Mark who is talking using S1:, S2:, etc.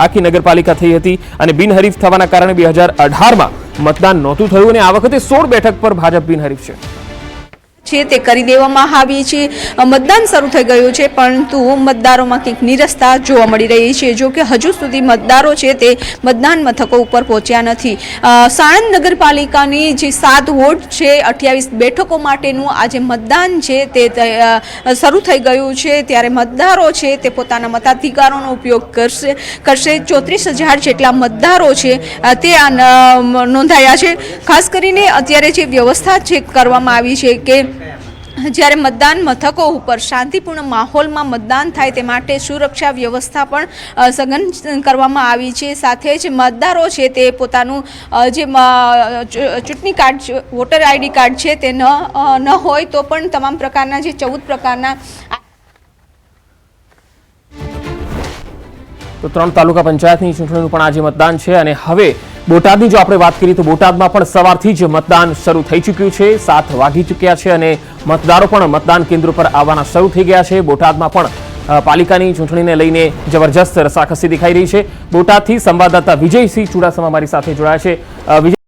S1: આખી નગરપાલિકા થઈ હતી અને બિનહરીફ થવાના કારણે 2018માં મતદાન નહોતું થયું અને આ વખતે 16 બેઠક પર ભાજપ બિનહરીફ છે
S2: તે કરી દેવામાં આવી છે। મતદાન શરૂ થઈ ગયું છે, પરંતુ મતદારોમાં કંઈક નિરસતા જોવા મળી રહી છે। જો કે હજુ સુધી મતદારો છે તે મતદાન મથકો ઉપર પહોંચ્યા નથી। સાણંદ નગરપાલિકાની જે 7 વોર્ડ છે, 28 બેઠકો માટેનું આજે મતદાન છે તે શરૂ થઈ ગયું છે, ત્યારે મતદારો છે તે પોતાના મતાધિકારોનો ઉપયોગ કરશે। 34,000 જેટલા મતદારો છે તે નોંધાયા છે। ખાસ કરીને અત્યારે જે વ્યવસ્થા છે કરવામાં આવી છે કે જ્યારે મતદાન મથકો ઉપર શાંતિપૂર્ણ માહોલમાં મતદાન થાય તે માટે સુરક્ષા વ્યવસ્થા પણ સઘન કરવામાં આવી છે। સાથે જ મતદારો છે તે પોતાનું જે ચૂંટણી કાર્ડ, વોટર આઈડી કાર્ડ છે તે ન હોય તો પણ તમામ પ્રકારના જે 14 પ્રકારના
S1: તો 3 તાલુકા પંચાયતની ચૂંટણીનું પણ આજે મતદાન છે અને હવે બોટાદની જો આપણે વાત કરીએ તો બોટાદમાં પણ સવારથી જ મતદાન શરૂ થઈ ચૂક્યું છે। 7 વાગી ચૂક્યા છે અને મતદારો પણ મતદાન કેન્દ્રો પર આવવાના શરૂ થઈ ગયા છે। બોટાદમાં પણ પાલિકાની ચૂંટણીને લઈને જબરજસ્ત રસાકસી દેખાઈ રહી છે। બોટાદથી સંવાદદાતા વિજયસિંહ ચુડાસમા મારી સાથે જોડાયા છે।